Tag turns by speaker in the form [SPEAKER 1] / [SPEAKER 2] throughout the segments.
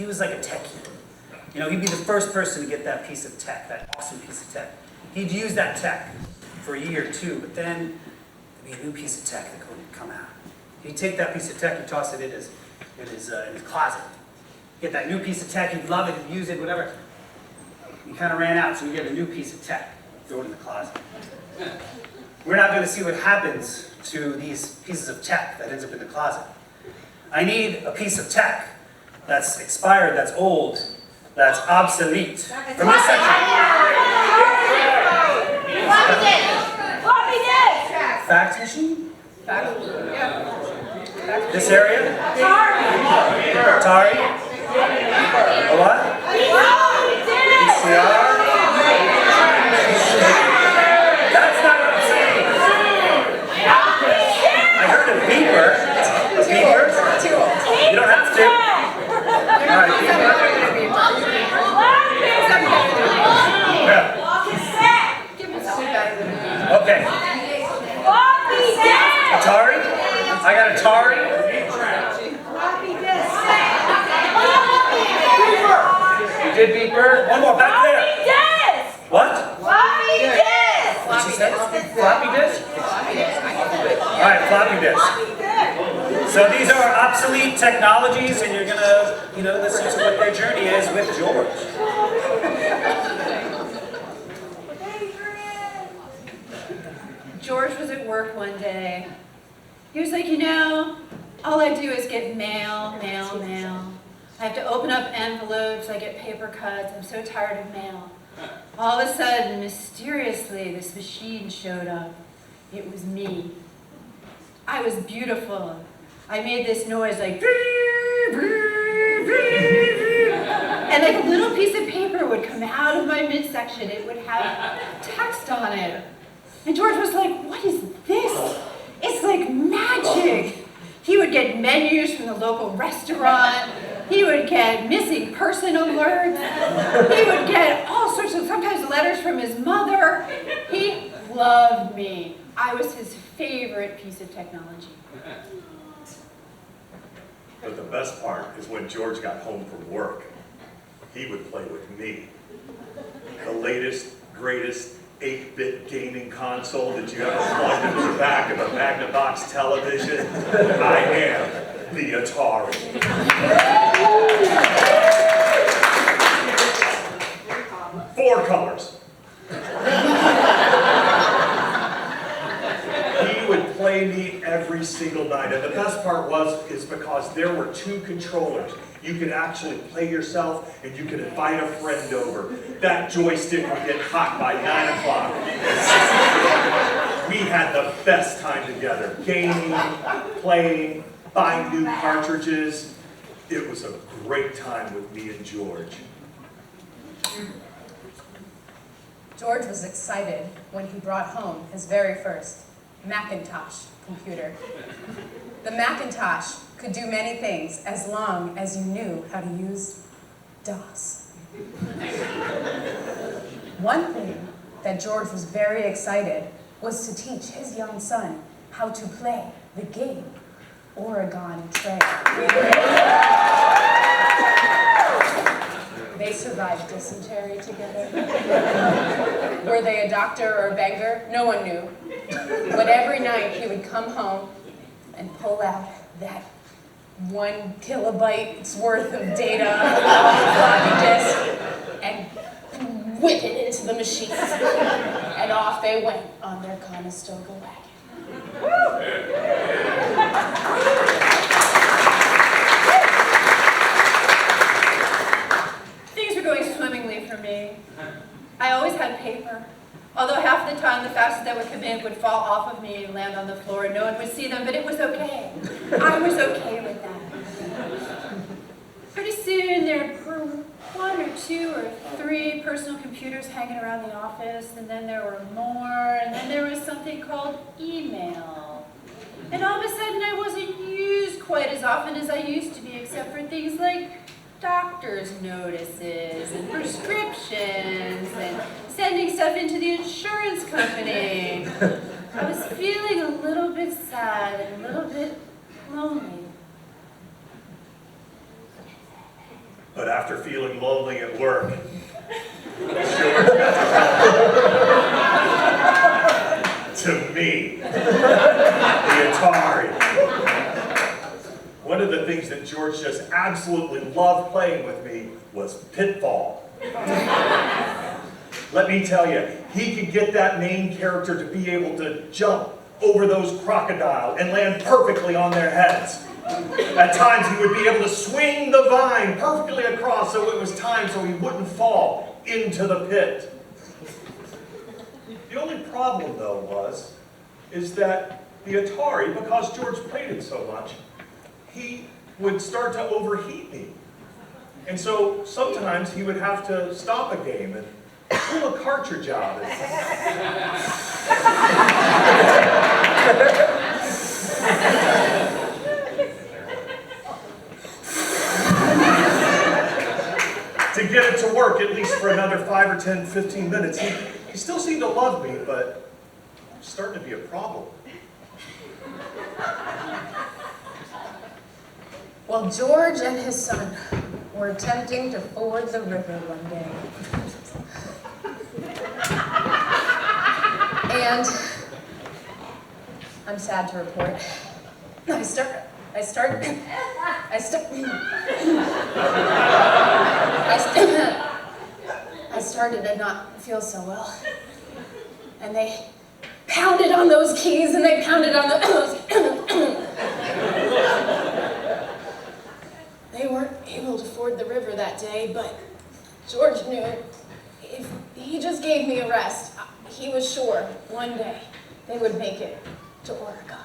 [SPEAKER 1] he was like a techie. You know, he'd be the first person to get that piece of tech, that awesome piece of tech. He'd use that tech for a year or two, but then there'd be a new piece of tech that would come out. He'd take that piece of tech and toss it in his closet. Get that new piece of tech, he'd love it, he'd use it, whatever. He kind of ran out, so he'd get a new piece of tech, throw it in the closet. We're not going to see what happens to these pieces of tech that ends up in the closet. I need a piece of tech that's expired, that's old, that's obsolete. From this section.
[SPEAKER 2] Floppy disk!
[SPEAKER 1] Fax machine?
[SPEAKER 2] Yeah.
[SPEAKER 1] This area? Atari? A what? VCR? That's not what I'm saying. I heard a beeper. A beeper? You don't have to. All right, beeper. Okay. Atari? I got Atari. You did beeper? One more, back there. What?
[SPEAKER 2] Floppy disk!
[SPEAKER 1] What she said? Floppy disk? Alright, floppy disk. So these are obsolete technologies, and you're gonna, listen to what their journey is with George.
[SPEAKER 3] George was at work one day. He was like, all I do is get mail. I have to open up envelopes, I get paper cuts, I'm so tired of mail. All of a sudden, mysteriously, this machine showed up. It was me. I was beautiful. I made this noise like, and like a little piece of paper would come out of my midsection. It would have text on it. And George was like, what is this? It's like magic. He would get menus from the local restaurant. He would get missing person alerts. He would get all sorts of, sometimes letters from his mother. He loved me. I was his favorite piece of technology.
[SPEAKER 4] But the best part is when George got home from work, he would play with me. The latest, greatest 8-bit gaming console that you ever plugged into the back of a Magnavox television. I am the Atari. Four colors. He would play me every single night, and the best part is because there were 2 controllers. You could actually play yourself, and you could invite a friend over. That joystick would get hot by 9 o'clock. We had the best time together, gaming, playing, buying new cartridges. It was a great time with me and George.
[SPEAKER 5] George was excited when he brought home his very first Macintosh computer. The Macintosh could do many things as long as you knew how to use DOS. One thing that George was very excited was to teach his young son how to play the game Oregon Trail. They survived dysentery together. Were they a doctor or a banker? No one knew. But every night he would come home and pull out that 1 kilobyte's worth of data on the floppy disk and whip it into the machine. And off they went on their Conestoga wagon.
[SPEAKER 3] Things were going swimmingly for me. I always had paper. Although half the time the faxes that would come in would fall off of me and land on the floor and no one would see them, but it was okay. I was okay with that. Pretty soon there were 1 or 2 or 3 personal computers hanging around the office, and then there were more, and then there was something called email. And all of a sudden I wasn't used quite as often as I used to be, except for things like doctor's notices and prescriptions and sending stuff into the insurance company. I was feeling a little bit sad and a little bit lonely.
[SPEAKER 4] But after feeling lonely at work, George got to me, the Atari. One of the things that George just absolutely loved playing with me was Pitfall. Let me tell you, he could get that main character to be able to jump over those crocodiles and land perfectly on their heads. At times he would be able to swing the vine perfectly across so it was timed so he wouldn't fall into the pit. The only problem though is that the Atari, because George played it so much, he would start to overheat me. And so sometimes he would have to stop a game and pull a cartridge out. To get it to work at least for another 5 or 10, 15 minutes. He still seemed to love me, but it was starting to be a problem.
[SPEAKER 5] Well, George and his son were attempting to ford the river one day. And I'm sad to report, I started to not feel so well. And they pounded on those keys and they pounded on those. They weren't able to ford the river that day, but George knew if he just gave me a rest, he was sure one day they would make it to Oregon.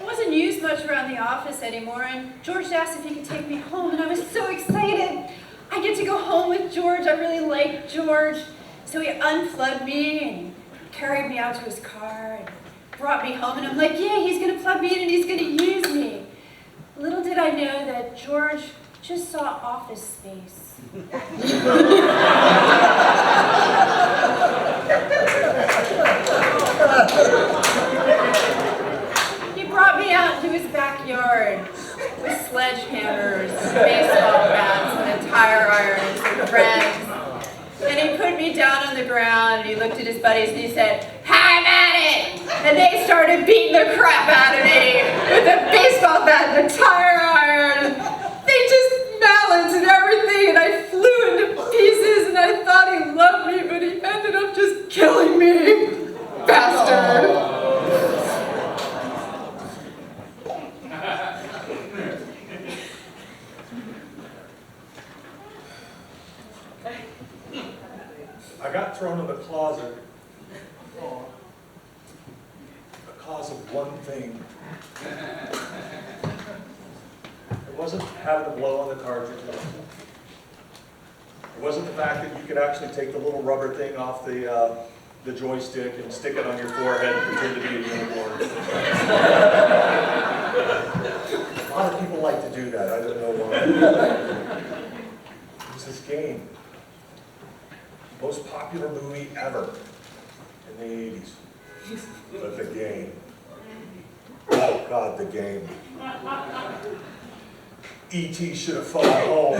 [SPEAKER 3] I wasn't used much around the office anymore, and George asked if he could take me home, and I was so excited. I get to go home with George. I really like George. So he unplugged me and carried me out to his car and brought me home, and I'm like, yeah, he's gonna plug me in and he's gonna use me. Little did I know that George just saw office space. He brought me out into his backyard with sledgehammers, baseball bats, and tire irons and friends. And he put me down on the ground and he looked at his buddies and he said, "Have at it!" And they started beating the crap out of me with a baseball bat and a tire iron. They just mallets and everything, and I flew into pieces, and I thought he loved me, but he ended up just killing me. Bastard.
[SPEAKER 4] I got thrown in the closet because of one thing. It wasn't having to blow on the cartridge. It wasn't the fact that you could actually take the little rubber thing off the joystick and stick it on your forehead and pretend to be a unicorn. A lot of people like to do that. I don't know why. It was this game. Most popular movie ever in the 80s. But the game. Oh God, the game. E.T. should have phoned home.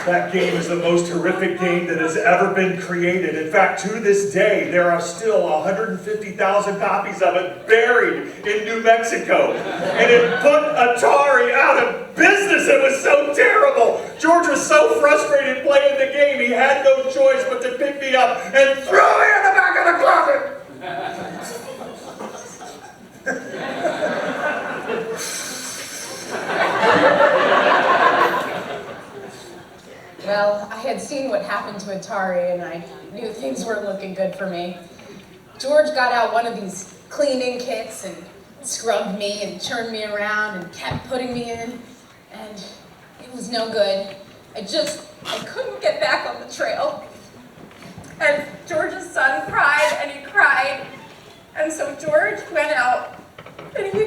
[SPEAKER 4] That game is the most horrific game that has ever been created. In fact, to this day, there are still 150,000 copies of it buried in New Mexico. And it put Atari out of business. It was so terrible. George was so frustrated playing the game, he had no choice but to pick me up and throw me in the back of the closet.
[SPEAKER 5] Well, I had seen what happened to Atari, and I knew things weren't looking good for me. George got out one of these cleaning kits and scrubbed me and turned me around and kept putting me in, and it was no good. I couldn't get back on the trail. And George's son cried, and he cried, and so George went out, and he